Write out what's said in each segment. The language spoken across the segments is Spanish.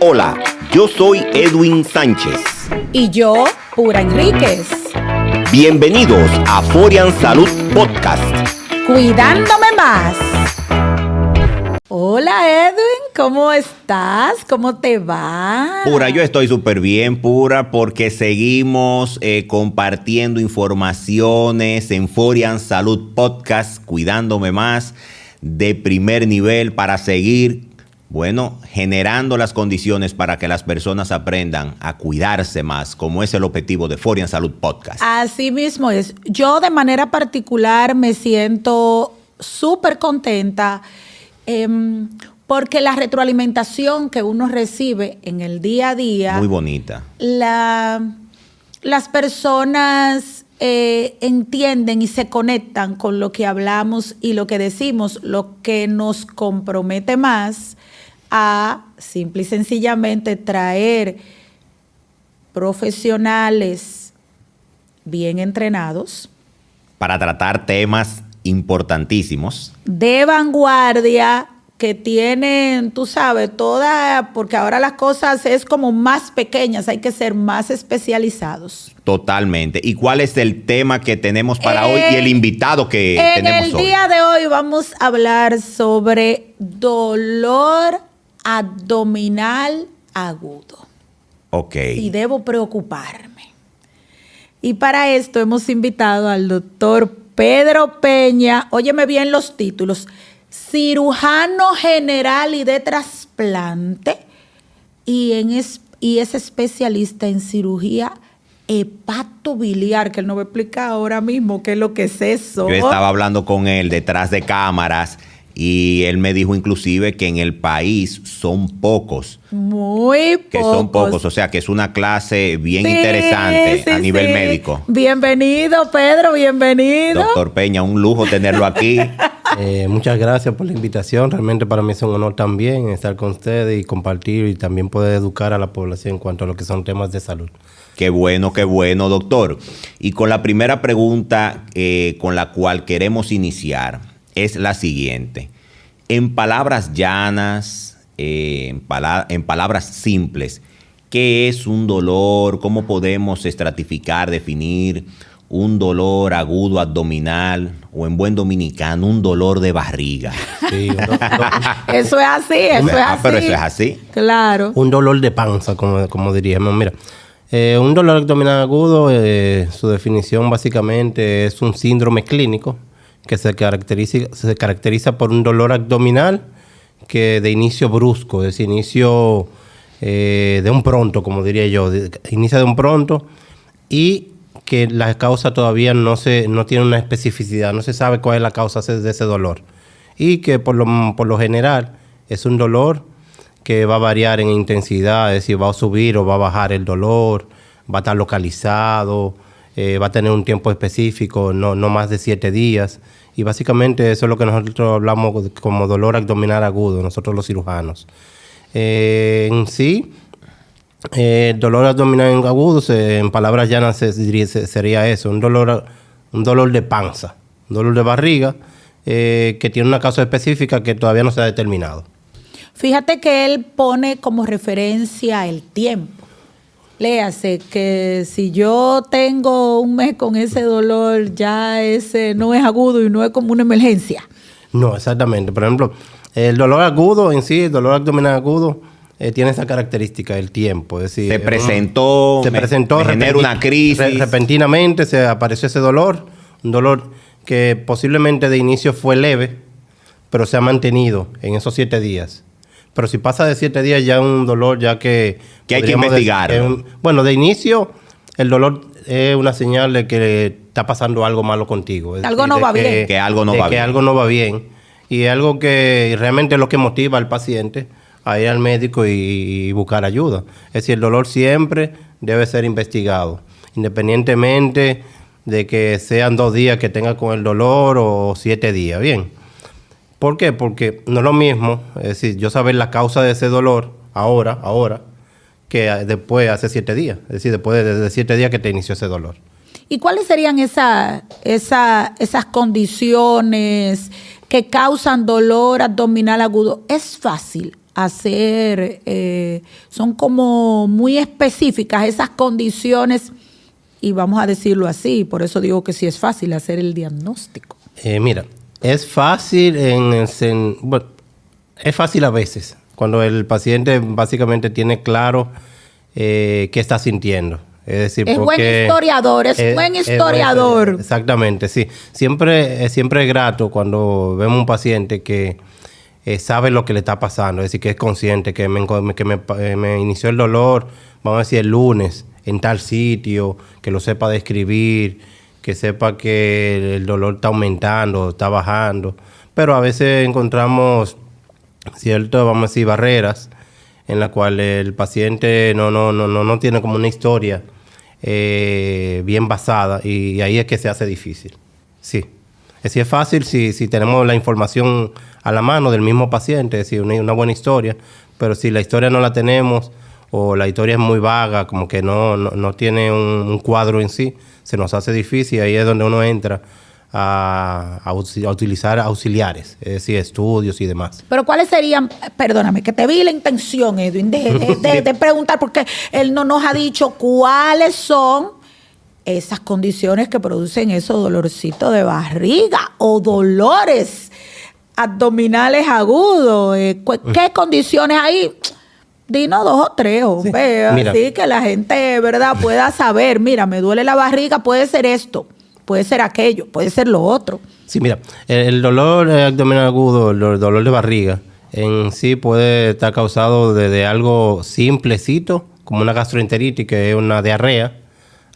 Hola, yo soy Edwin Sánchez. Y yo, Pura Enríquez. Bienvenidos a Forian Salud Podcast. Cuidándome más. Hola Edwin, ¿cómo estás? ¿Cómo te va? Pura, yo estoy súper bien, Pura, porque seguimos compartiendo informaciones en Forian Salud Podcast, cuidándome más, de primer nivel, para seguir, generando las condiciones para que las personas aprendan a cuidarse más, como es el objetivo de Forian Salud Podcast. Así mismo es. Yo de manera particular me siento súper contenta porque la retroalimentación que uno recibe en el día a día... Muy bonita. Las personas entienden y se conectan con lo que hablamos y lo que decimos, lo que nos compromete más a simple y sencillamente traer profesionales bien entrenados para tratar temas importantísimos de vanguardia que tienen, tú sabes, porque ahora las cosas es como más pequeñas, hay que ser más especializados. Totalmente. ¿Y cuál es el tema que tenemos para hoy y el invitado que tenemos hoy? En el día de hoy vamos a hablar sobre dolor abdominal agudo. Ok. Si debo preocuparme. Y para esto hemos invitado al doctor Pedro Peña, óyeme bien los títulos, cirujano general y de trasplante, y es especialista en cirugía hepatobiliar, que él nos va a explicar ahora mismo qué es lo que es eso. Yo estaba hablando con él detrás de cámaras y él me dijo inclusive que en el país son pocos. Muy pocos. Que son pocos, o sea que es una clase bien interesante a nivel médico. Bienvenido, Pedro, bienvenido. Doctor Peña, un lujo tenerlo aquí. Muchas gracias por la invitación. Realmente para mí es un honor también estar con ustedes y compartir y también poder educar a la población en cuanto a lo que son temas de salud. Qué bueno, doctor. Y con la primera pregunta con la cual queremos iniciar es la siguiente. En palabras llanas, en palabras simples, ¿qué es un dolor? ¿Cómo podemos estratificar, definir un dolor agudo abdominal o en buen dominicano, un dolor de barriga? Sí, Eso es así, eso es así. Pero eso es así. Claro. Un dolor de panza, como diríamos. Mira, un dolor abdominal agudo, su definición básicamente es un síndrome clínico que se caracteriza por un dolor abdominal que de inicio brusco, es decir, inicio de un pronto, como diría yo, inicia de un pronto, y que la causa todavía no tiene una especificidad, no se sabe cuál es la causa de ese dolor, y que por lo general es un dolor que va a variar en intensidad, es decir, va a subir o va a bajar el dolor, va a estar localizado, va a tener un tiempo específico, no más de 7 días. Y básicamente eso es lo que nosotros hablamos como dolor abdominal agudo, nosotros los cirujanos. En sí, el dolor abdominal agudo, en palabras llanas, sería eso, un dolor de panza, un dolor de barriga, que tiene una causa específica que todavía no se ha determinado. Fíjate que él pone como referencia el tiempo. Léase que si yo tengo un mes con ese dolor, ya ese no es agudo y no es como una emergencia. No, exactamente. Por ejemplo, el dolor agudo en sí, el dolor abdominal agudo, tiene esa característica del tiempo. Es decir, Se presentó, me genera una crisis. Repentinamente se apareció ese dolor, un dolor que posiblemente de inicio fue leve, pero se ha mantenido en esos 7 días. Pero si pasa de 7 días ya es un dolor ya que hay que investigar. De inicio el dolor es una señal de que está pasando algo malo contigo. Algo no va bien. Que algo no va bien. Y es algo que realmente es lo que motiva al paciente a ir al médico y buscar ayuda. Es decir, el dolor siempre debe ser investigado, independientemente de que sean 2 días que tenga con el dolor o 7 días. Bien. ¿Por qué? Porque no es lo mismo, es decir, yo saber la causa de ese dolor ahora, que después hace 7 días. Es decir, después de 7 días que te inició ese dolor. ¿Y cuáles serían esas condiciones que causan dolor abdominal agudo? ¿Es fácil hacer son como muy específicas esas condiciones y vamos a decirlo así, por eso digo que sí es fácil hacer el diagnóstico. Mira, es fácil bueno, es fácil a veces, cuando el paciente básicamente tiene claro qué está sintiendo. Es decir, es buen historiador, buen historiador. Exactamente, sí. Siempre es grato cuando vemos un paciente que sabe lo que le está pasando, es decir, que es consciente, que me inició el dolor, vamos a decir, el lunes, en tal sitio, que lo sepa describir, que sepa que el dolor está aumentando, está bajando. Pero a veces encontramos ciertas, vamos a decir, barreras en las cuales el paciente no tiene como una historia bien basada y ahí es que se hace difícil. Sí. Es decir, es fácil si tenemos la información a la mano del mismo paciente, es decir, una buena historia, pero si la historia no la tenemos o la historia es muy vaga, como que no tiene un cuadro en sí, se nos hace difícil y ahí es donde uno entra a utilizar auxiliares, es decir, estudios y demás. Pero ¿cuáles serían? Perdóname, que te vi la intención, Edwin, de preguntar, porque él no nos ha dicho cuáles son esas condiciones que producen esos dolorcitos de barriga o dolores abdominales agudos. ¿Qué condiciones hay? Dinos 2 o 3, así que la gente, ¿verdad?, pueda saber, mira, me duele la barriga, puede ser esto, puede ser aquello, puede ser lo otro. Sí, mira, el dolor abdominal agudo, el dolor de barriga, en sí puede estar causado desde algo simplecito, como una gastroenteritis, que es una diarrea,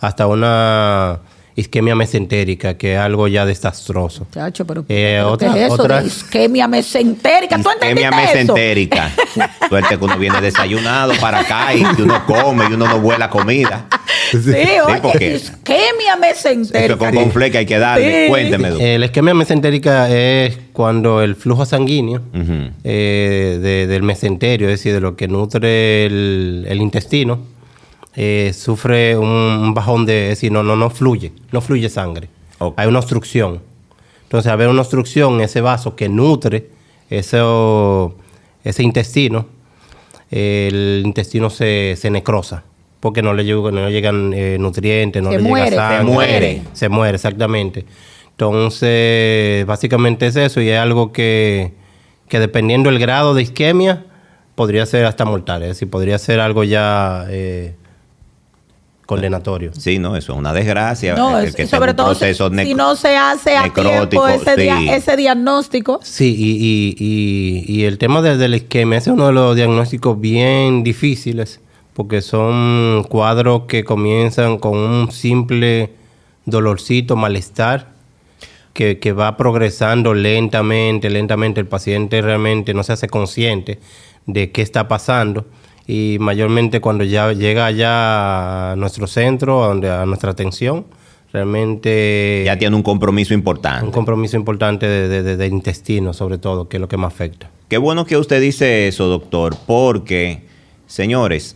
hasta una isquemia mesentérica, que es algo ya desastroso. Chacho, pero ¿qué es eso de isquemia mesentérica? ¿Tú entendiste isquemia mesentérica. Suerte que uno viene desayunado para acá y que uno come y uno no vuela comida. Sí, oye, porque isquemia mesentérica. Eso con fleca hay que darle. Sí. Cuénteme, doctor. La isquemia mesentérica es cuando el flujo sanguíneo del mesenterio, es decir, de lo que nutre el intestino, sufre un bajón es decir, no fluye sangre. Okay. Hay una obstrucción. Entonces, al haber una obstrucción, ese vaso que nutre ese intestino, el intestino se necrosa, porque no le llegan nutrientes, no le llega sangre. Se muere, exactamente. Entonces, básicamente es eso, y es algo que dependiendo del grado de isquemia, podría ser hasta mortal, es decir, podría ser algo ya condenatorio. Sí, no, eso es una desgracia. No, sobre todo si no se hace a tiempo ese diagnóstico. Sí, y el tema de la isquemia es uno de los diagnósticos bien difíciles, porque son cuadros que comienzan con un simple dolorcito, malestar, que va progresando lentamente. El paciente realmente no se hace consciente de qué está pasando. Y mayormente cuando ya llega allá a nuestro centro, a nuestra atención, realmente ya tiene un compromiso importante. Un compromiso importante de intestino, sobre todo, que es lo que más afecta. Qué bueno que usted dice eso, doctor, porque, señores,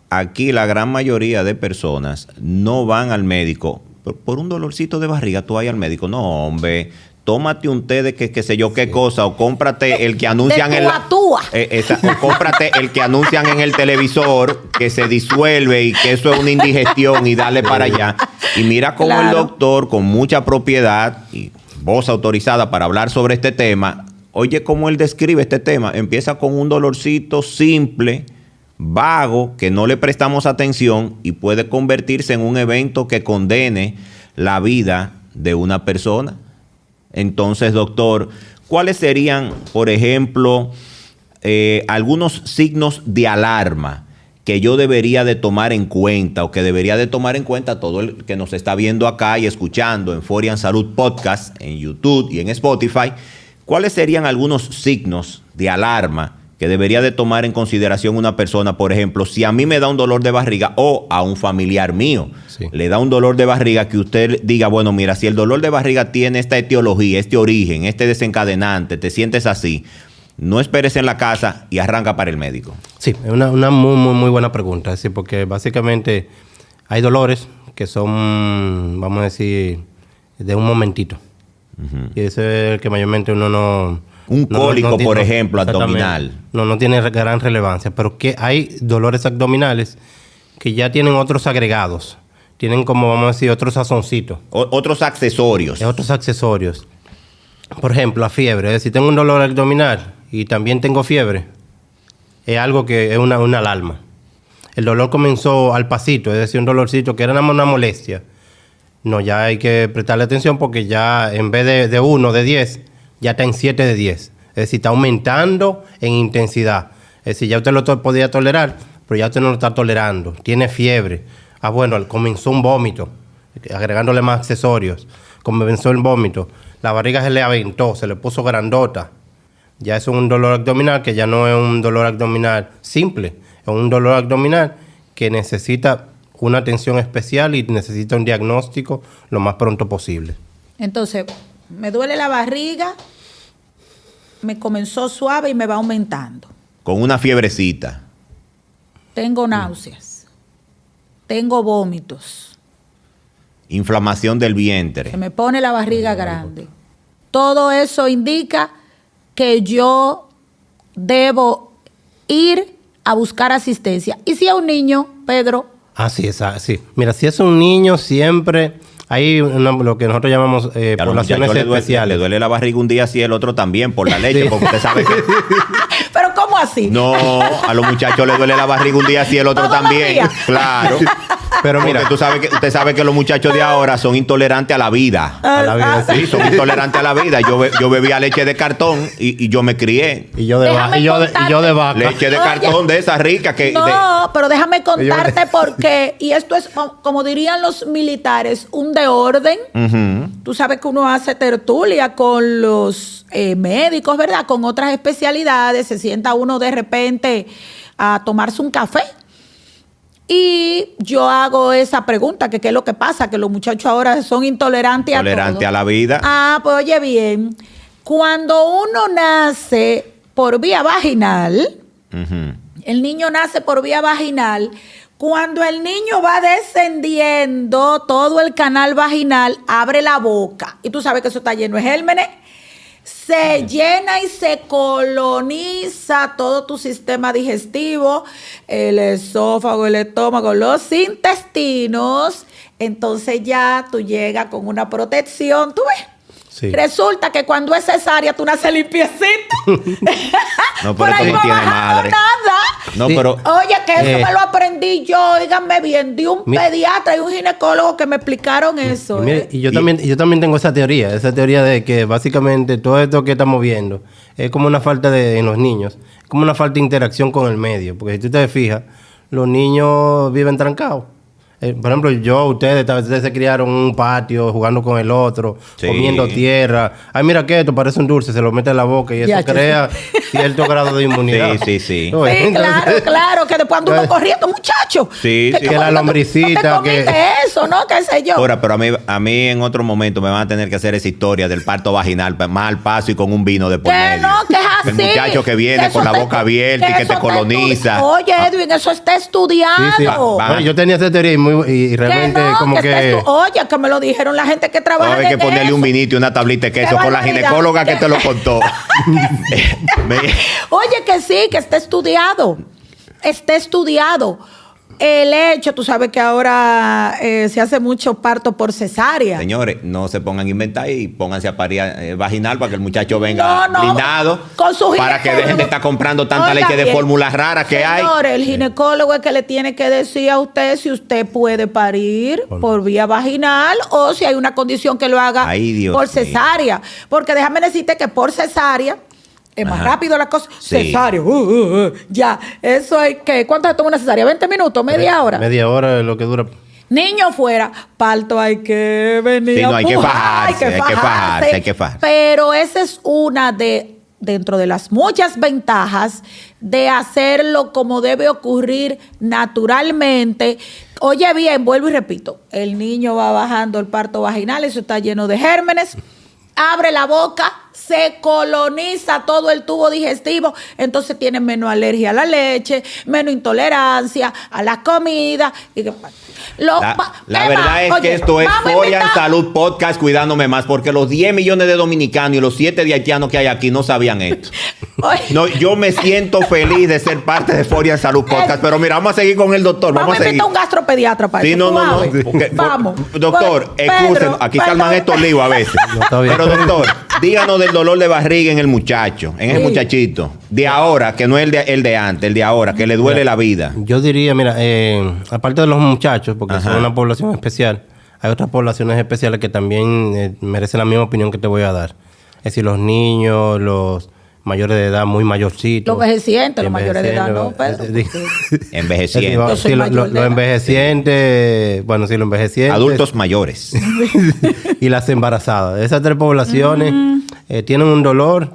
aquí la gran mayoría de personas no van al médico por un dolorcito de barriga. Tú vas al médico, no, hombre. Tómate un té de que sé yo qué cosa, o cómprate el que anuncian o cómprate el que anuncian en el televisor, que se disuelve y que eso es una indigestión y dale para allá. Y mira cómo el doctor, con mucha propiedad y voz autorizada para hablar sobre este tema, oye cómo él describe este tema. Empieza con un dolorcito simple, vago, que no le prestamos atención y puede convertirse en un evento que condene la vida de una persona. Entonces, doctor, ¿cuáles serían, por ejemplo, algunos signos de alarma que yo debería de tomar en cuenta o que debería de tomar en cuenta todo el que nos está viendo acá y escuchando en Forian Salud Podcast, en YouTube y en Spotify? ¿Cuáles serían algunos signos de alarma que debería de tomar en consideración una persona? Por ejemplo, si a mí me da un dolor de barriga o a un familiar mío le da un dolor de barriga, que usted diga, bueno, mira, si el dolor de barriga tiene esta etiología, este origen, este desencadenante, te sientes así, no esperes en la casa y arranca para el médico. Sí, es una muy, muy, muy buena pregunta, ¿sí? Porque básicamente hay dolores que son, vamos a decir, de un momentito. Y ese es el que mayormente uno Un cólico, por ejemplo, exactamente. abdominal. No tiene gran relevancia, pero que hay dolores abdominales que ya tienen otros agregados. Tienen como, vamos a decir, otros sazoncitos. Otros accesorios. Otros accesorios. Por ejemplo, la fiebre. Es decir, tengo un dolor abdominal y también tengo fiebre. Es algo que es una alarma. El dolor comenzó al pasito, es decir, un dolorcito que era una molestia. No, ya hay que prestarle atención porque ya en vez de 1 de 10, ya está en 7 de 10. Es decir, está aumentando en intensidad. Es decir, ya usted lo podía tolerar, pero ya usted no lo está tolerando. Tiene fiebre. Ah, bueno, comenzó un vómito, agregándole más accesorios. Comenzó el vómito. La barriga se le aventó, se le puso grandota. Ya es un dolor abdominal que ya no es un dolor abdominal simple. Es un dolor abdominal que necesita una atención especial y necesita un diagnóstico lo más pronto posible. Entonces, me duele la barriga, me comenzó suave y me va aumentando. Con una fiebrecita. Tengo náuseas, tengo vómitos, Inflamación del vientre. se me pone la barriga grande. Todo eso indica que yo debo ir a buscar asistencia. Y si es un niño, Pedro, Así es, así. Mira, si es un niño, siempre hay lo que nosotros llamamos A los poblaciones muchachos le especiales. duele la barriga un día, sí, el otro también, por la leche, porque usted sabe que... pero ¿cómo así? No, a los muchachos les duele la barriga un día, sí, el otro Todos los también. días. Claro. Pero mira, Porque usted sabe que los muchachos de ahora son intolerantes a la vida. a la vida, Sí, son intolerantes a la vida. Yo bebía leche de cartón y yo me crié. Y yo de Déjame vaca. Leche de Oye. cartón de esas ricas que... No, pero déjame contarte por qué. Y esto es, como dirían los militares, un de orden. Ujú. Tú sabes que uno hace tertulia con los médicos, ¿verdad? Con otras especialidades. Se sienta uno de repente a tomarse un café. Y yo hago esa pregunta, que qué es lo que pasa, que los muchachos ahora son intolerantes a todo. Tolerante a la vida. Ah, pues oye bien, cuando uno nace por vía vaginal, Ujú. el niño nace por vía vaginal, cuando el niño va descendiendo, todo el canal vaginal abre la boca. Y tú sabes que eso está lleno de gérmenes. Se llena y se coloniza todo tu sistema digestivo, el esófago, el estómago, los intestinos. Entonces ya tú llegas con una protección. ¿Tú ves? Sí. Resulta que cuando es cesárea tú naces limpiecito. No, Por pero ahí eso no no tiene bajando madre. nada. No, Sí. pero... Oye, que eso Eh. me lo aprendí yo, óiganme bien, de un Mi- pediatra y un ginecólogo que me explicaron eso. Y, mire, y yo también tengo esa teoría de que básicamente todo esto que estamos viendo es como una falta en los niños, es como una falta de interacción con el medio, porque si tú te fijas, los niños viven trancados. Por ejemplo, ustedes se criaron en un patio jugando con el otro, Sí. comiendo tierra. Ay, mira que esto parece un dulce, se lo mete en la boca y eso Ya, yo crea cierto grado de inmunidad. Sí. ¿No ves? Sí, claro, Entonces, claro, que después ando uno corriendo, muchacho. Sí, sí. Que la lombricita, No te comiste eso, ¿no? ¿Qué sé yo? Ahora, pero a mí en otro momento me van a tener que hacer esa historia del parto vaginal, más al paso y con un vino de por Que medio. no, que es así. El muchacho que viene eso con la te- boca abierta y que eso te coloniza. Oye, Edwin, eso está estudiado. Sí, sí. Va. Bueno, yo tenía esa teoría y Que realmente no, como que... oye, que me lo dijeron la gente que trabaja Ahora hay que en ponerle eso. un vinito y una tablita de queso Qué con la barbaridad. ginecóloga que te lo contó. Me- Oye, que sí, que está estudiado. Está estudiado. El hecho, tú sabes que ahora se hace mucho parto por cesárea. Señores, no se pongan a inventar y pónganse a parir vaginal para que el muchacho venga No, no, blindado. con su para que ginecólogo. dejen de estar comprando tanta Oiga leche de bien. fórmulas raras que hay. Señores, el ginecólogo es que le tiene que decir a usted si usted puede parir por vía vaginal o si hay una condición que lo haga Ay, Dios por mío. cesárea. Porque déjame decirte que por cesárea es más Ajá. rápido la cosa. Sí. Cesárea, ya. Eso es que, ¿cuánto se toma una cesárea? ¿20 minutos? ¿Media hora? Media hora es lo que dura. Niño fuera, parto hay que venir Sí, a no, hay que pujar, fajarse, hay que fajarse. Pero esa es una dentro de las muchas ventajas de hacerlo como debe ocurrir naturalmente. Oye bien, vuelvo y repito, el niño va bajando el parto vaginal, eso está lleno de gérmenes, abre la boca, se coloniza todo el tubo digestivo, entonces tienes menos alergia a la leche, menos intolerancia a la comida. La verdad es que esto es Forian Salud Podcast, cuidándome más, porque los 10 millones de dominicanos y los 7 de haitianos que hay aquí no sabían esto. No, yo me siento feliz de ser parte de Forian Salud Podcast, pero mira, vamos a seguir con el doctor. Vamos a seguir. Un gastropediatra para sí, eso. No. Porque, vamos. Doctor, escúchenos, aquí calman estos líos a veces. Pero doctor, díganos del dolor de barriga en el muchacho, en el muchachito, de ahora, que no es el de antes, el de ahora, que le duele la vida. Yo diría, mira, aparte de los muchachos, porque son una población especial, hay otras poblaciones especiales que también merecen la misma opinión que te voy a dar. Es decir, los niños, los mayores de edad, muy mayorcitos. Los envejecientes, los mayores de edad, no, Pedro. Envejecientes. Sí, los envejecientes, bueno, sí, los envejecientes. Adultos mayores. Y las embarazadas. Esas 3 poblaciones tienen un dolor.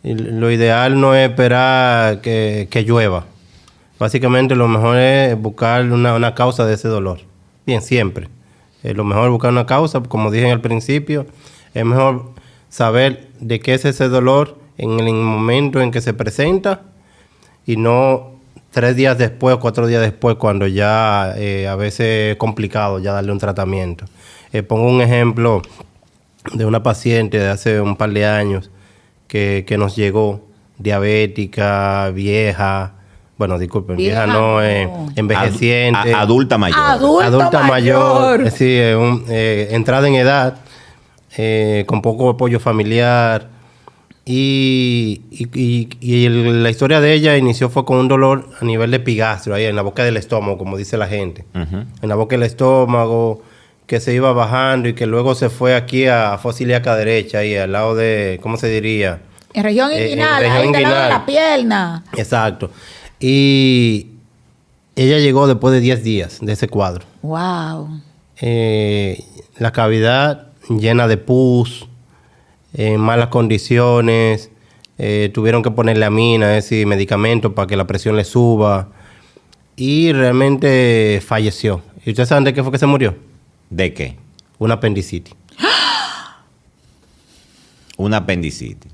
Y lo ideal no es esperar que llueva. Básicamente lo mejor es buscar una causa de ese dolor. Bien, siempre. Lo mejor es buscar una causa, como dije al principio. Es mejor saber de qué es ese dolor en el momento en que se presenta y no 3 días después o 4 días después, cuando ya a veces es complicado ya darle un tratamiento. Pongo un ejemplo de una paciente de hace un par de años que nos llegó, diabética, vieja. Bueno, disculpen, vieja no, envejeciente. Adulta mayor. Adulta mayor. Es decir, entrada en edad, con poco apoyo familiar. Y la historia de ella fue con un dolor a nivel de epigastrio, ahí en la boca del estómago, como dice la gente. En la boca del estómago, que se iba bajando y que luego se fue aquí a fosa ilíaca derecha, ahí al lado de, ¿cómo se diría? En región inguinal, ahí del lado de la pierna. Exacto. Y ella llegó después de 10 días de ese cuadro. Wow. La cavidad llena de pus, en malas condiciones, tuvieron que ponerle amina, es decir, medicamentos para que la presión le suba, y realmente falleció. ¿Y ustedes saben de qué fue que se murió? ¿De qué? Una apendicitis. Una apendicitis.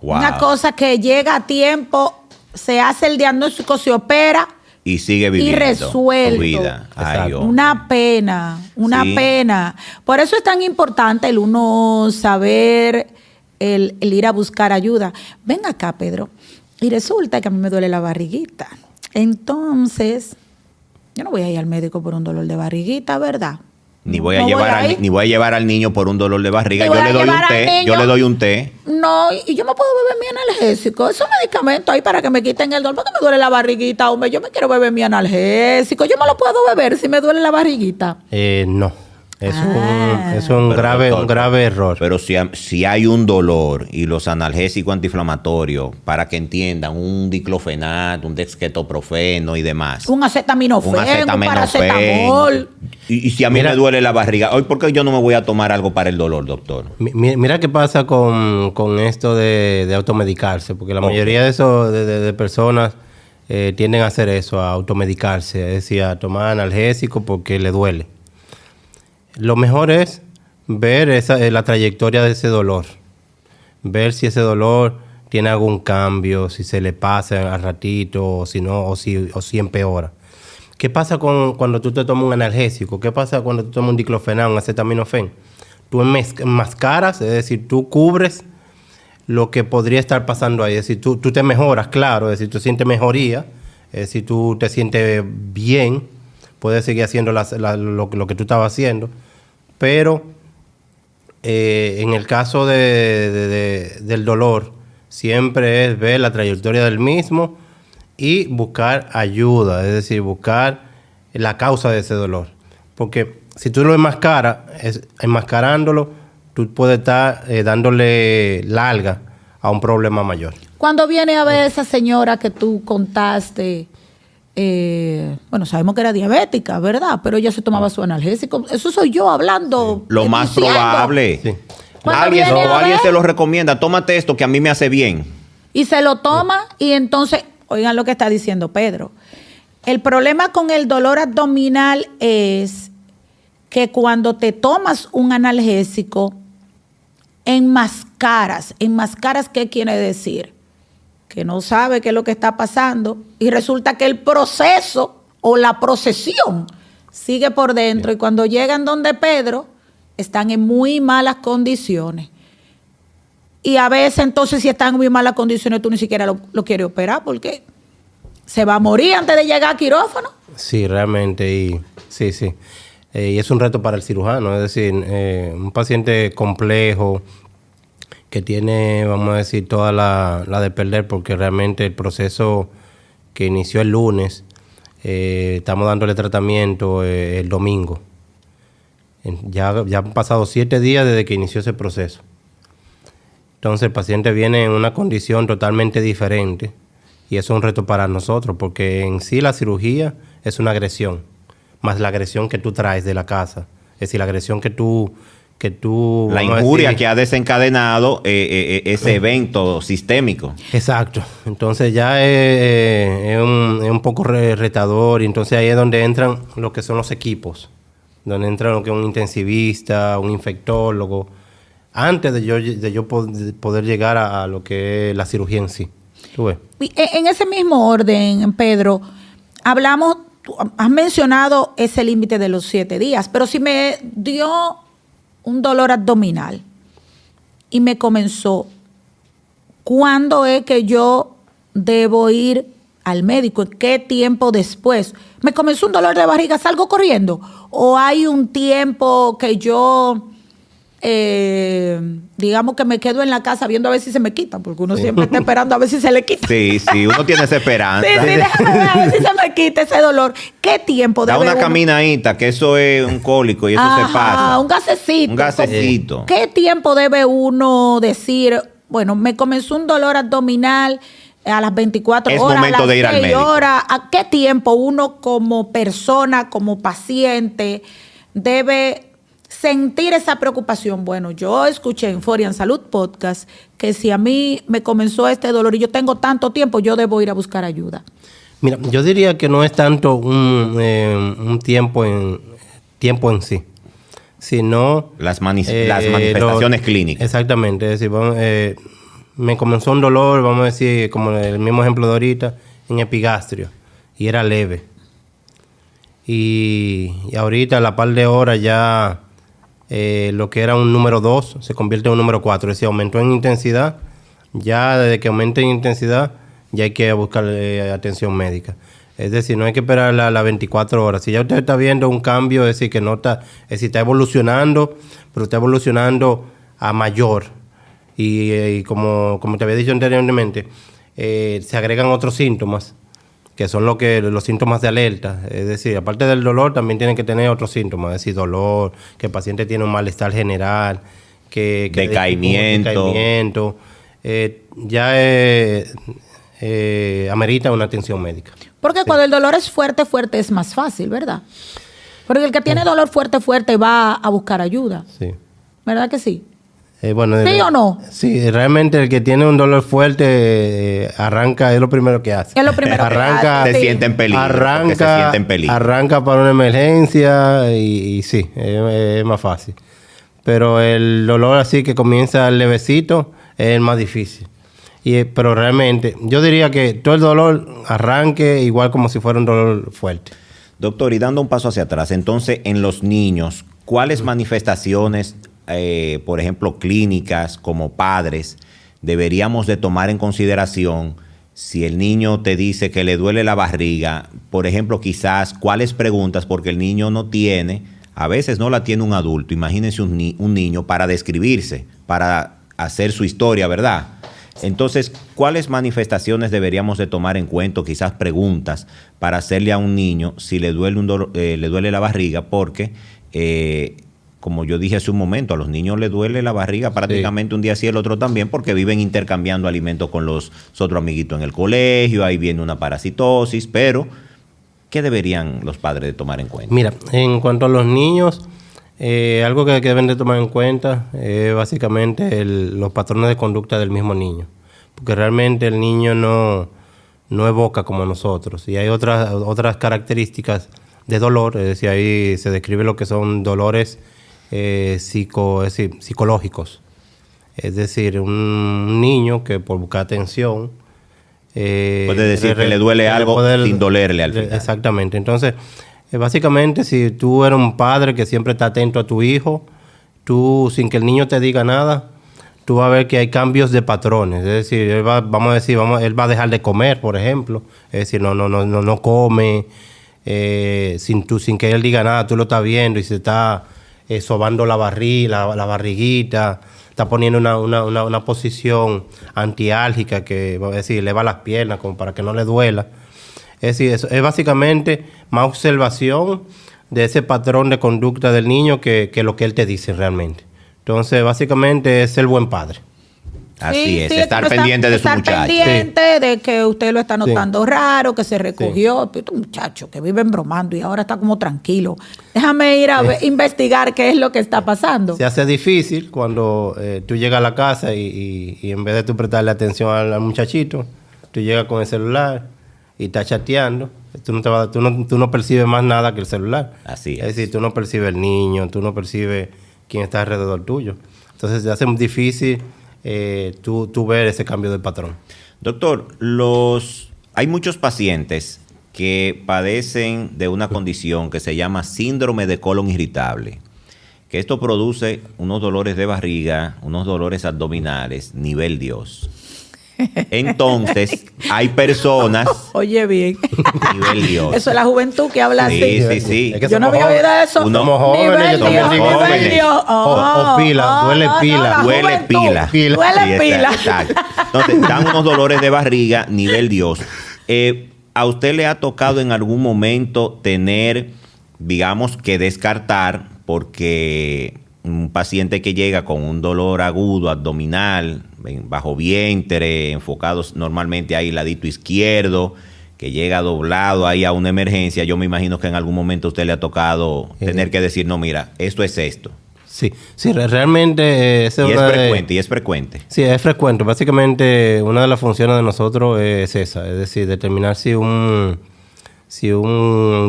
Wow. Una cosa que llega a tiempo, se hace el diagnóstico, se opera y sigue viviendo y resuelto. su vida. Ay, una pena. Por eso es tan importante el uno saber, el ir a buscar ayuda. Ven acá, Pedro. Y resulta que a mí me duele la barriguita. Entonces, yo no voy a ir al médico por un dolor de barriguita, ¿verdad? Ni voy a llevar al niño por un dolor de barriga. Yo le doy un té. No, y yo me puedo beber mi analgésico. Esos medicamentos ahí para que me quiten el dolor. Porque me duele la barriguita, hombre. Yo me quiero beber mi analgésico. Yo me lo puedo beber si me duele la barriguita. No. Es un grave error. Pero si hay un dolor y los analgésicos antiinflamatorios, para que entiendan, un diclofenac, un dexketoprofeno y demás. Un acetaminofén, un paracetamol. Y si a mí me duele la barriga, hoy, ¿por qué yo no me voy a tomar algo para el dolor, doctor? Mira qué pasa con esto de automedicarse, porque la mayoría de personas tienden a hacer eso, a automedicarse, es decir, a tomar analgésico porque le duele. Lo mejor es ver la trayectoria de ese dolor, ver si ese dolor tiene algún cambio, si se le pasa al ratito, o si no, o si empeora. ¿Qué pasa cuando tú te tomas un analgésico? ¿Qué pasa cuando tú tomas un diclofenac, un acetaminofén? Tú enmascaras, es decir, tú cubres lo que podría estar pasando ahí. Es decir, tú te mejoras, claro, es decir, tú sientes mejoría, es decir, tú te sientes bien, puedes seguir haciendo lo que tú estabas haciendo, pero en el caso del dolor, siempre es ver la trayectoria del mismo y buscar ayuda, es decir, buscar la causa de ese dolor. Porque si tú lo enmascaras, enmascarándolo, tú puedes estar dándole larga a un problema mayor. Cuando viene a ver esa señora que tú contaste, bueno, sabemos que era diabética, ¿verdad? Pero ella se tomaba su analgésico. Eso soy yo hablando. Lo más probable. Sí. Alguien se lo recomienda. Tómate esto que a mí me hace bien. Y se lo toma y entonces, oigan lo que está diciendo Pedro. El problema con el dolor abdominal es que cuando te tomas un analgésico, enmascaras. ¿Enmascaras qué quiere decir? Que no sabe qué es lo que está pasando y resulta que el proceso o la procesión sigue por dentro y cuando llegan donde Pedro están en muy malas condiciones. Y a veces entonces si están en muy malas condiciones tú ni siquiera lo quieres operar porque se va a morir antes de llegar a quirófano. Sí, realmente, y sí. Y es un reto para el cirujano, es decir, un paciente complejo que tiene, vamos a decir, toda la de perder, porque realmente el proceso que inició el lunes, estamos dándole tratamiento el domingo. Ya han pasado 7 días desde que inició ese proceso. Entonces el paciente viene en una condición totalmente diferente y eso es un reto para nosotros porque en sí la cirugía es una agresión, más la agresión que tú traes de la casa. Es decir, la agresión que tú la injuria que ha desencadenado ese evento sistémico. Exacto. Entonces ya es un poco retador y entonces ahí es donde entran lo que son los equipos, donde entra lo que es un intensivista, un infectólogo, antes de yo poder llegar a lo que es la cirugía en sí. ¿Tú ves? En ese mismo orden, Pedro, has mencionado ese límite de los 7 días, pero si me dio un dolor abdominal y me comenzó, ¿cuándo es que yo debo ir al médico? ¿En qué tiempo después? ¿Me comenzó un dolor de barriga? ¿Salgo corriendo? ¿O hay un tiempo que yo, digamos que me quedo en la casa viendo a ver si se me quita? Porque uno siempre está esperando a ver si se le quita. Sí, uno tiene esa esperanza. Sí, déjame ver a ver si se me quita ese dolor. ¿Qué tiempo da debe una caminadita, que eso es un cólico y eso se pasa. Un gasecito. Un gasecito. ¿Qué tiempo debe uno decir, bueno, me comenzó un dolor abdominal a las 24 es horas, momento a las de ir 6 al médico. horas? ¿A qué tiempo uno como persona, como paciente, debe sentir esa preocupación? Bueno, yo escuché en Forian Salud Podcast que si a mí me comenzó este dolor y yo tengo tanto tiempo, yo debo ir a buscar ayuda. Mira, yo diría que no es tanto un tiempo en sí, sino las manifestaciones clínicas. Exactamente, es decir, me comenzó un dolor, vamos a decir, como el mismo ejemplo de ahorita, en epigastrio, y era leve. Y ahorita a la par de horas ya lo que era un número 2 se convierte en un número 4, es decir, aumentó en intensidad. Ya desde que aumente en intensidad, ya hay que buscar atención médica. Es decir, no hay que esperar las 24 horas. Si ya usted está viendo un cambio, es decir, que no está, es decir, está evolucionando, pero está evolucionando a mayor. Y como te había dicho anteriormente, se agregan otros síntomas, que son los síntomas de alerta. Es decir, aparte del dolor, también tienen que tener otros síntomas, es decir, dolor, que el paciente tiene un malestar general, que decaimiento. Ya amerita una atención médica. Porque Sí. cuando el dolor es fuerte es más fácil, ¿verdad? Porque el que tiene dolor fuerte va a buscar ayuda. Sí. ¿Verdad que sí? Bueno, ¿Sí o no? Sí, realmente el que tiene un dolor fuerte arranca, es lo primero que hace. Es lo primero arranca, que hace. Se siente en peligro. Porque se siente en peligro. Arranca para una emergencia y sí, es más fácil. Pero el dolor así que comienza levecito es el más difícil. Pero realmente, yo diría que todo el dolor arranque igual como si fuera un dolor fuerte. Doctor, y dando un paso hacia atrás, entonces, en los niños, ¿cuáles manifestaciones, por ejemplo, clínicas como padres, deberíamos de tomar en consideración si el niño te dice que le duele la barriga? Por ejemplo, quizás, ¿cuáles preguntas? Porque el niño no tiene, a veces no la tiene un adulto. Imagínense un niño para describirse, para hacer su historia, ¿verdad? Entonces, ¿cuáles manifestaciones deberíamos de tomar en cuenta? Quizás preguntas para hacerle a un niño si le duele le duele la barriga, porque, como yo dije hace un momento, a los niños les duele la barriga prácticamente un día sí, el otro también, porque viven intercambiando alimentos con los otros amiguitos en el colegio, ahí viene una parasitosis, pero ¿qué deberían los padres de tomar en cuenta? Mira, en cuanto a los niños, algo que deben de tomar en cuenta es básicamente los patrones de conducta del mismo niño. Porque realmente el niño no evoca como nosotros. Y hay otras características de dolor, es decir, ahí se describe lo que son dolores psicológicos. Es decir, un niño que por buscar atención... puede decir que le duele algo sin dolerle al final. Exactamente. Entonces, básicamente, si tú eres un padre que siempre está atento a tu hijo, tú, sin que el niño te diga nada, tú vas a ver que hay cambios de patrones. Es decir, él va a dejar de comer, por ejemplo. Es decir, no come, sin que él diga nada, tú lo estás viendo y se está sobando la barriguita, está poniendo una posición antiálgica que, vamos a decir, eleva las piernas como para que no le duela. Es decir, es básicamente más observación de ese patrón de conducta del niño que lo que él te dice realmente. Entonces, básicamente es ser buen padre. Así es, estar pendiente de su muchacho. Estar pendiente de que usted lo está notando raro, que se recogió. Pero este muchacho que vive bromando y ahora está como tranquilo. Déjame ir a investigar qué es lo que está pasando. Se hace difícil cuando tú llegas a la casa y en vez de tú prestarle atención al muchachito, tú llegas con el celular y estás chateando. Tú no percibes más nada que el celular. Así es. Es decir, tú no percibes el niño, tú no percibes quién está alrededor tuyo. Entonces se hace muy difícil tú ver ese cambio de patrón. Doctor, hay muchos pacientes que padecen de una condición que se llama síndrome de colon irritable, que esto produce unos dolores de barriga, unos dolores abdominales, nivel Dios. Entonces, hay personas... Oye bien. Nivel Dios. Eso es la juventud que habla así. Sí. Es que yo no había oído eso. Somos jóvenes. Nivel Dios. O pila, duele pila. Duele pila. Duele pila. Exacto. Entonces, dan unos dolores de barriga, nivel Dios. ¿A usted le ha tocado en algún momento tener, digamos, que descartar, porque un paciente que llega con un dolor agudo abdominal, bajo vientre, enfocados normalmente ahí ladito izquierdo, que llega doblado ahí a una emergencia, yo me imagino que en algún momento a usted le ha tocado tener que decir, no, mira, esto es esto? Sí, realmente... Es frecuente. Sí, es frecuente. Básicamente, una de las funciones de nosotros es esa, es decir, determinar si un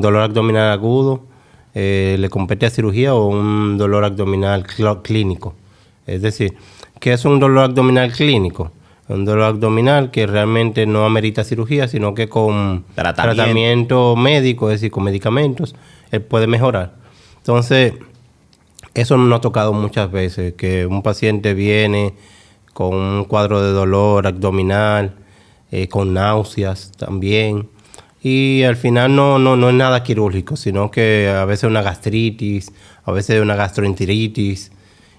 dolor abdominal agudo le compete a cirugía o un dolor abdominal clínico. Es decir, ¿qué es un dolor abdominal clínico? Un dolor abdominal que realmente no amerita cirugía, sino que con tratamiento médico, es decir, con medicamentos, él puede mejorar. Entonces, eso nos ha tocado muchas veces, que un paciente viene con un cuadro de dolor abdominal, con náuseas también, y al final no es nada quirúrgico, sino que a veces una gastritis, a veces una gastroenteritis.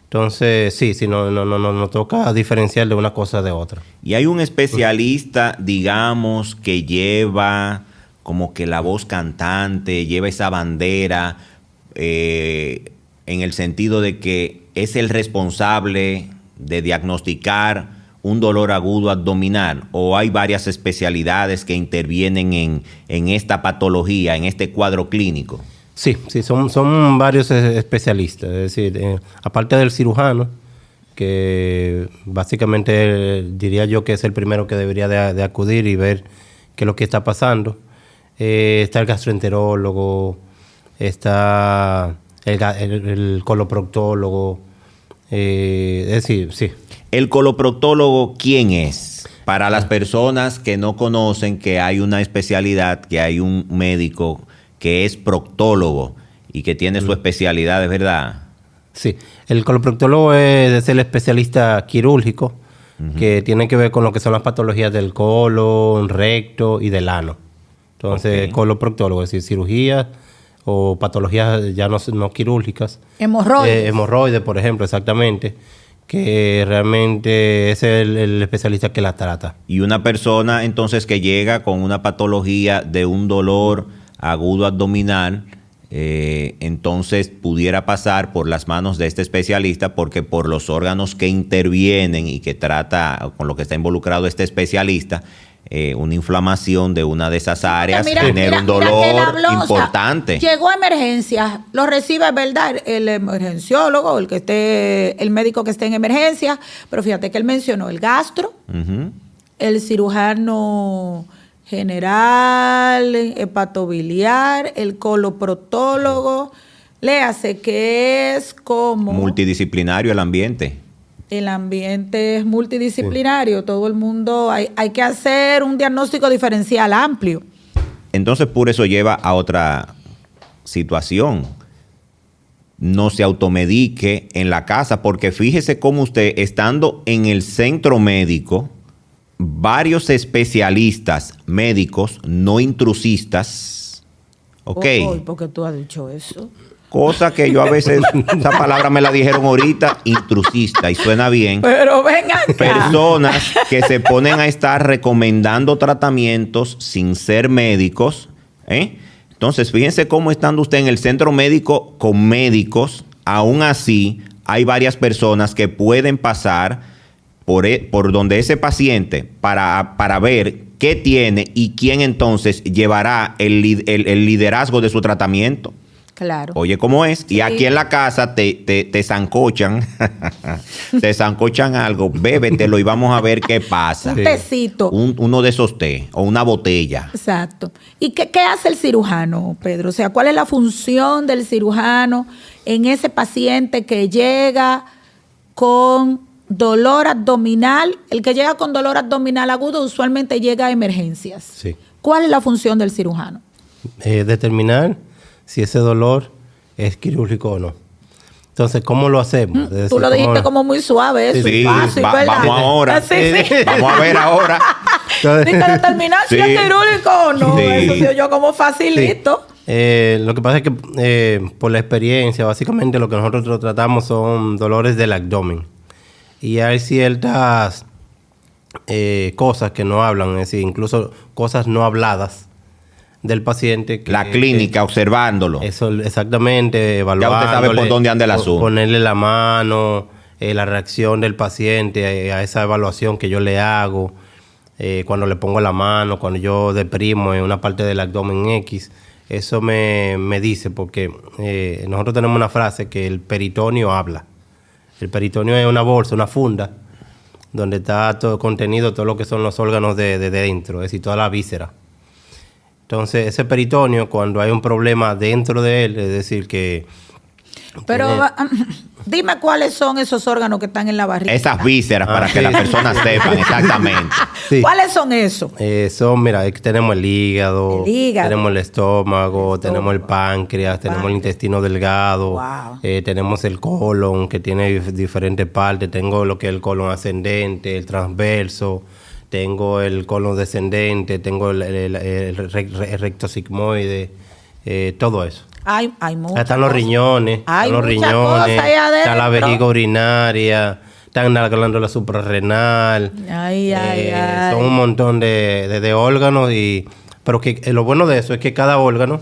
Entonces, sí, nos toca diferenciar de una cosa de otra. Y hay un especialista, digamos, que lleva como que la voz cantante, lleva esa bandera, en el sentido de que es el responsable de diagnosticar un dolor agudo abdominal, o hay varias especialidades que intervienen en esta patología, en este cuadro clínico. Sí, son varios especialistas, es decir, aparte del cirujano, que básicamente diría yo que es el primero que debería de acudir y ver qué es lo que está pasando. Está el gastroenterólogo, está el coloproctólogo, es decir, sí. ¿El coloproctólogo quién es? Para las personas que no conocen que hay una especialidad, que hay un médico que es proctólogo y que tiene su especialidad, ¿es verdad? Sí, el coloproctólogo es el especialista quirúrgico que tiene que ver con lo que son las patologías del colon, recto y del ano. Entonces, coloproctólogo, es decir, cirugía o patologías ya no quirúrgicas. Hemorroides, por ejemplo, exactamente, que realmente es el especialista que la trata. Y una persona entonces que llega con una patología de un dolor agudo abdominal, entonces pudiera pasar por las manos de este especialista, porque por los órganos que intervienen y que trata, con lo que está involucrado este especialista, una inflamación de una de esas áreas, tener un dolor importante. Llegó a emergencia, lo recibe, ¿verdad? El emergenciólogo, el médico que esté en emergencia, pero fíjate que él mencionó el gastro, el cirujano general, hepatobiliar, el coloproctólogo, léase que es como... multidisciplinario el ambiente. El ambiente es multidisciplinario, todo el mundo, hay que hacer un diagnóstico diferencial amplio. Entonces, por eso lleva a otra situación. No se automedique en la casa, porque fíjese cómo usted, estando en el centro médico, varios especialistas médicos no intrusistas, ¿ok? ¿Por qué tú has dicho eso? Cosa que yo a veces, esa palabra me la dijeron ahorita, intrusista, y suena bien. Pero venga acá. Personas que se ponen a estar recomendando tratamientos sin ser médicos, ¿eh? Entonces, fíjense cómo estando usted en el centro médico con médicos, aún así hay varias personas que pueden pasar por donde ese paciente para ver qué tiene y quién entonces llevará el liderazgo de su tratamiento. Claro. Oye, ¿cómo es? Sí. Y aquí en la casa te zancochan, te zancochan algo, bébetelo y vamos a ver qué pasa. Un tecito. Uno de esos té o una botella. Exacto. ¿Y qué hace el cirujano, Pedro? O sea, ¿cuál es la función del cirujano en ese paciente que llega con dolor abdominal? El que llega con dolor abdominal agudo usualmente llega a emergencias. Sí. ¿Cuál es la función del cirujano? Determinar si ese dolor es quirúrgico o no. Entonces, ¿cómo lo hacemos? Es Tú lo decir, dijiste como muy suave, eso Sí, es fácil, ¿verdad? vamos ahora. Sí, sí. Vamos a ver ahora. Dice determinar si Sí. es quirúrgico o no. Sí. Eso sí, yo como facilito. Lo que pasa es que por la experiencia, básicamente lo que nosotros tratamos son dolores del abdomen. Y hay ciertas cosas que no hablan, es decir, incluso cosas no habladas del paciente. La clínica, observándolo. Eso, exactamente, evaluándole. Ya usted sabe por dónde anda el asunto. Ponerle la mano, la reacción del paciente a esa evaluación que yo le hago. Cuando le pongo la mano, cuando yo deprimo en una parte del abdomen X. Eso me dice, porque nosotros tenemos una frase que el peritoneo habla. El peritoneo es una bolsa, una funda, donde está todo contenido, todo lo que son los órganos de dentro, es decir, toda la víscera. Entonces, ese peritoneo, cuando hay un problema dentro de él, es decir, que... Pero dime cuáles son esos órganos que están en la barriga. Esas vísceras, para que las personas sepan exactamente. Sí. ¿Cuáles son esos? Mira, tenemos el hígado, tenemos el estómago, tenemos el páncreas, tenemos el intestino delgado, Wow. Tenemos el colon, que tiene diferentes partes. Tengo lo que es el colon ascendente, el transverso, tengo el colon descendente, tengo el recto sigmoide, todo eso. Hay muchas Están los cosas. riñones, Hay están los muchas cosas riñones, ahí adentro. está la vejiga urinaria, están la glándula suprarrenal. Ay. Son un montón de órganos, pero que lo bueno de eso es que cada órgano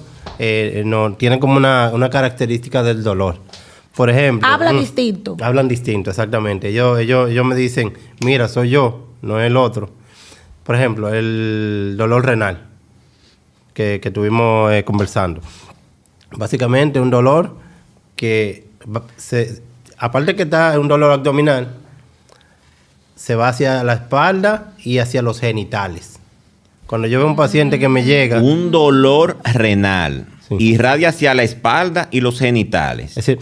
no tiene como una característica del dolor. Por ejemplo, Hablan distinto. Hablan distinto, exactamente. Ellos me dicen, mira, soy yo, no el otro. Por ejemplo, el dolor renal que estuvimos conversando. Básicamente un dolor que, aparte que está un dolor abdominal, se va hacia la espalda y hacia los genitales. Cuando yo veo un paciente que me llega... Un dolor renal. Sí. Irradia hacia la espalda y los genitales. Es decir,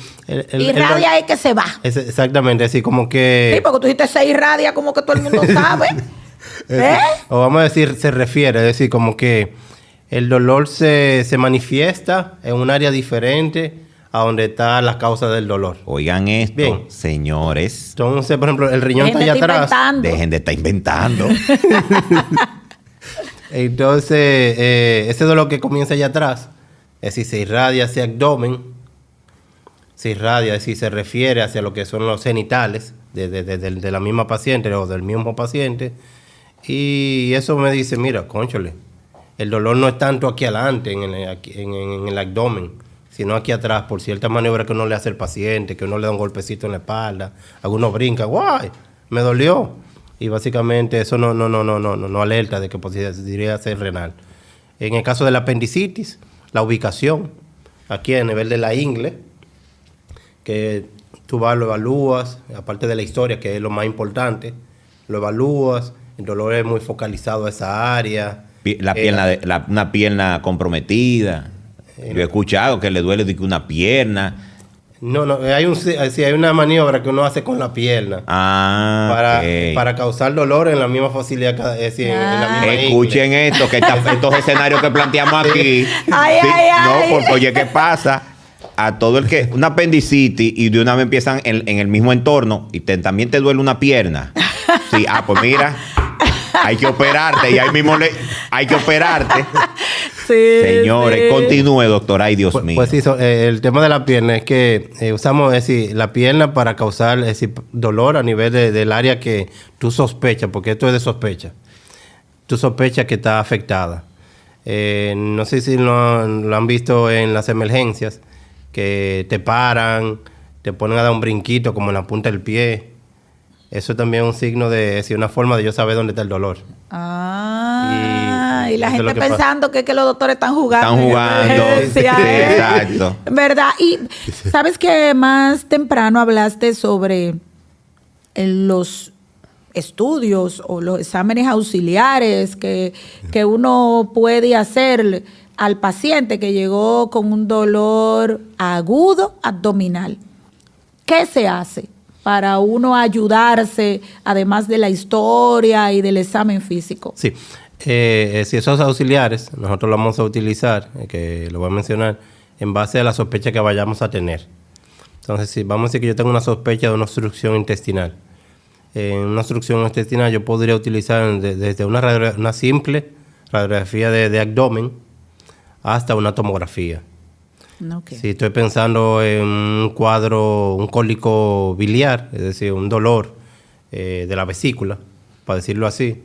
Irradia es que se va. exactamente, así como que... Sí, porque tú dijiste se irradia como que todo el mundo sabe. ¿Eh? O vamos a decir, se refiere, es decir, como que el dolor se manifiesta en un área diferente a donde está la causa del dolor. Oigan esto, Bien. señores. Entonces, por ejemplo, el riñón está allá Está atrás. inventando. Dejen de estar inventando. Entonces, ese dolor que comienza allá atrás, es decir, se irradia hacia el abdomen, se irradia, es decir, se refiere hacia lo que son los genitales de la misma paciente o del mismo paciente. Y eso me dice, mira, cónchale, el dolor no es tanto aquí adelante, en el abdomen, sino aquí atrás, por cierta maniobra que uno le hace al paciente, que uno le da un golpecito en la espalda, algunos brincan, ¡guay! Me dolió. Y básicamente eso no alerta de que podría ser renal. En el caso de la apendicitis, la ubicación, aquí a nivel de la ingle, que tú vas, lo evalúas, aparte de la historia, que es lo más importante, lo evalúas, el dolor es muy focalizado a esa área. Una pierna comprometida. Yo he escuchado que le duele de que una pierna. No, hay una maniobra que uno hace con la pierna para causar dolor en la misma facilidad, es decir, en la misma Escuchen esto, que estos escenarios que planteamos aquí. Porque oye, ¿qué pasa? A todo el que una apendicitis y de una vez empiezan en el mismo entorno y también te duele una pierna. Sí, pues mira, hay que operarte y ahí mismo hay que operarte. Sí, señores, continúe, doctor. Ay, Dios mío. Pues sí, el tema de la pierna es que usamos la pierna para causar dolor a nivel del área que tú sospechas, porque esto es de sospecha. Tú sospechas que está afectada. No sé si lo han visto en las emergencias, que te paran, te ponen a dar un brinquito como en la punta del pie. Eso también es un signo de, una forma de yo saber dónde está el dolor. Y la gente pensando que los doctores están jugando. Están jugando. Exacto. ¿Verdad? Y sabes que más temprano hablaste sobre los estudios o los exámenes auxiliares que uno puede hacer al paciente que llegó con un dolor agudo abdominal. ¿Qué se hace para uno ayudarse, además de la historia y del examen físico? Sí. Si esos auxiliares, nosotros lo vamos a utilizar, que lo voy a mencionar, en base a la sospecha que vayamos a tener. Entonces, si vamos a decir que yo tengo una sospecha de una obstrucción intestinal. Una obstrucción intestinal yo podría utilizar desde una simple radiografía de abdomen hasta una tomografía. Okay. Si estoy pensando en un cuadro, un cólico biliar, es decir, un dolor de la vesícula, para decirlo así,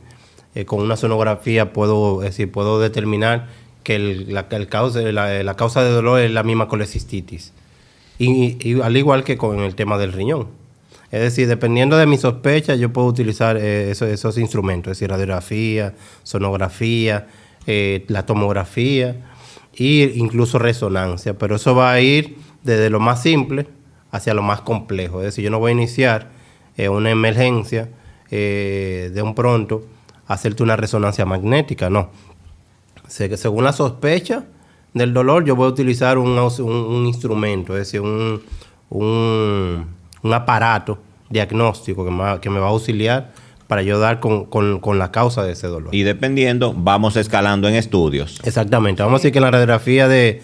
con una sonografía puedo determinar que la causa de dolor es la misma colecistitis. Y al igual que con el tema del riñón. Es decir, dependiendo de mi sospecha, yo puedo utilizar esos instrumentos, es decir, radiografía, sonografía, la tomografía e incluso resonancia. Pero eso va a ir desde lo más simple hacia lo más complejo. Es decir, yo no voy a iniciar una emergencia de un pronto, hacerte una resonancia magnética, no. Según la sospecha del dolor, yo voy a utilizar un instrumento, es decir, un aparato diagnóstico que me va a auxiliar para ayudar con la causa de ese dolor. Y dependiendo, vamos escalando en estudios. Exactamente. Vamos a decir que en la radiografía de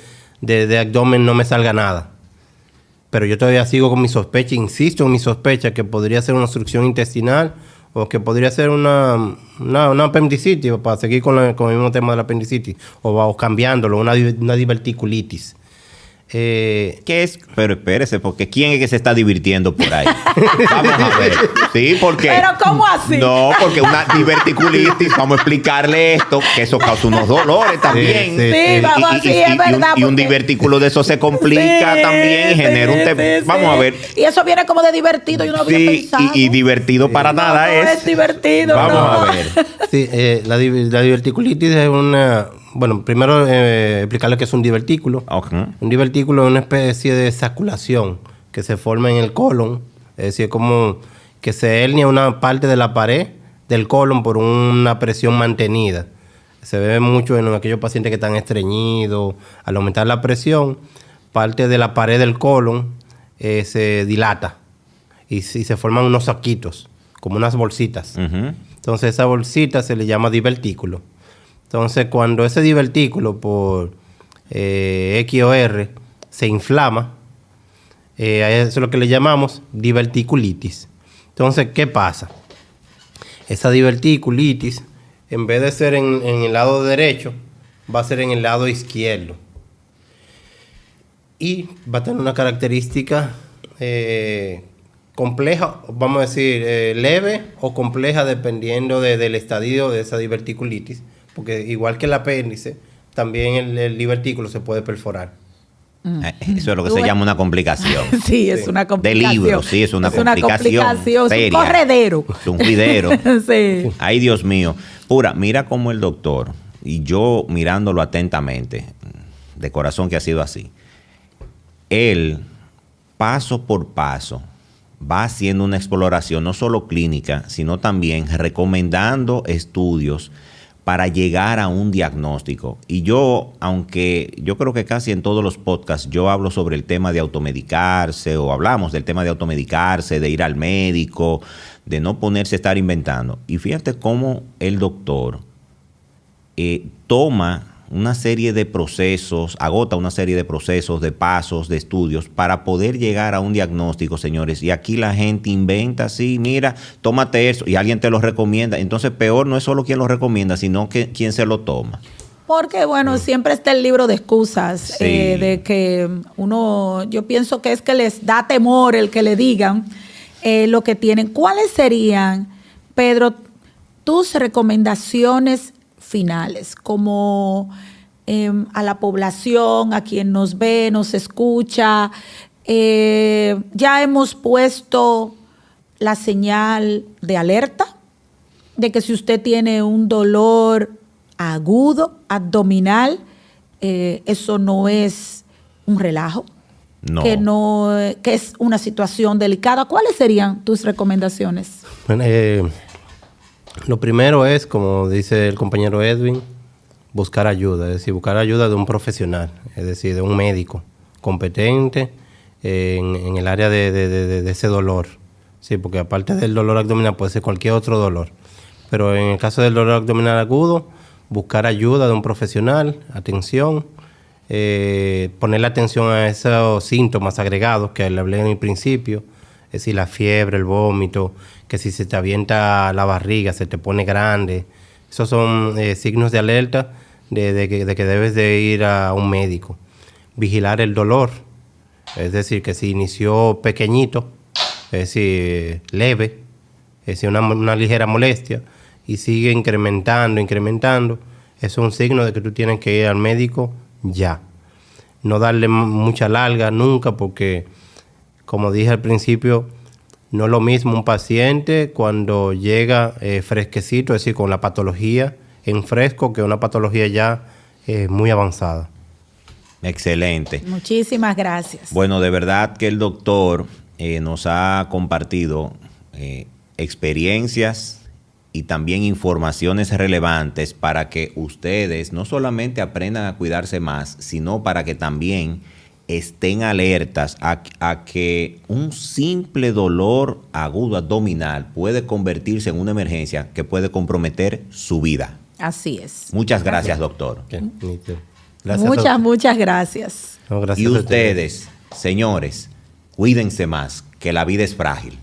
abdomen no me salga nada. Pero yo todavía sigo con mi sospecha, insisto en mi sospecha que podría ser una obstrucción intestinal o que podría ser una apendicitis, para seguir con el mismo tema de la apendicitis, o cambiándolo, una diverticulitis. ¿Qué es? Pero espérese, porque ¿quién es que se está divirtiendo por ahí? Vamos a ver. Sí, porque... ¿Pero cómo así? No, porque una diverticulitis, vamos a explicarle esto, que eso causa unos dolores también. Sí, vamos, sí, es verdad. Y un divertículo de eso se complica también y genera un tema. Vamos a ver. Y eso viene como de divertido, yo no había pensado. Y divertido para nada no es divertido. Vamos a ver. Sí, la diverticulitis es una... Bueno, primero explicarle qué es un divertículo. Okay. Un divertículo es una especie de saculación que se forma en el colon. Es decir, como que se hernia una parte de la pared del colon por una presión mantenida. Se ve mucho en aquellos pacientes que están estreñidos. Al aumentar la presión, parte de la pared del colon se dilata y se forman unos saquitos, como unas bolsitas. Uh-huh. Entonces, esa bolsita se le llama divertículo. Entonces, cuando ese divertículo por X o R se inflama, eso es lo que le llamamos diverticulitis. Entonces, ¿qué pasa? Esa diverticulitis, en vez de ser en el lado derecho, va a ser en el lado izquierdo. Y va a tener una característica compleja, vamos a decir, leve o compleja, dependiendo del estadio de esa diverticulitis. Porque igual que el apéndice, también el divertículo se puede perforar. Eso es lo que se llama una complicación. Sí, es una complicación. De libro, sí, es una complicación. Es un corredero. Es un juidero. Sí. Ay, Dios mío. Mira cómo el doctor, y yo mirándolo atentamente, de corazón que ha sido así, él, paso por paso, va haciendo una exploración no solo clínica, sino también recomendando estudios para llegar a un diagnóstico. Y yo, aunque yo creo que casi en todos los podcasts yo hablo sobre el tema de automedicarse, o hablamos del tema de automedicarse, de ir al médico, de no ponerse a estar inventando. Y fíjate cómo el doctor toma una serie de procesos, agota una serie de procesos, de pasos, de estudios para poder llegar a un diagnóstico, señores. Y aquí la gente inventa así, mira, tómate eso, y alguien te lo recomienda. Entonces, peor no es solo quien lo recomienda, sino que quien se lo toma. Porque, bueno, siempre está el libro de excusas, Sí. de que yo pienso que es que les da temor el que le digan lo que tienen. ¿Cuáles serían, Pedro, tus recomendaciones finales, como a la población, a quien nos ve, nos escucha? Ya hemos puesto la señal de alerta de que si usted tiene un dolor agudo, abdominal, eso no es un relajo, No. que es una situación delicada. ¿Cuáles serían tus recomendaciones? Bueno, lo primero es, como dice el compañero Edwin, buscar ayuda, es decir, buscar ayuda de un profesional, es decir, de un médico competente en el área de ese dolor. Sí, porque aparte del dolor abdominal puede ser cualquier otro dolor. Pero en el caso del dolor abdominal agudo, buscar ayuda de un profesional, atención, ponerle atención a esos síntomas agregados que le hablé en el principio, es decir, la fiebre, el vómito, que si se te avienta la barriga, se te pone grande. Esos son signos de alerta de que debes de ir a un médico. Vigilar el dolor, es decir, que si inició pequeñito, es decir, leve, es decir, una ligera molestia, y sigue incrementando, eso es un signo de que tú tienes que ir al médico ya. No darle mucha larga nunca, porque, como dije al principio, no es lo mismo un paciente cuando llega fresquecito, es decir, con la patología en fresco, que una patología ya muy avanzada. Excelente. Muchísimas gracias. Bueno, de verdad que el doctor nos ha compartido experiencias y también informaciones relevantes para que ustedes no solamente aprendan a cuidarse más, sino para que también estén alertas a que un simple dolor agudo abdominal puede convertirse en una emergencia que puede comprometer su vida. Así es. Muchas gracias, doctor. Bien, gracias Muchas gracias. No, gracias Y a ustedes, señores, cuídense más, que la vida es frágil.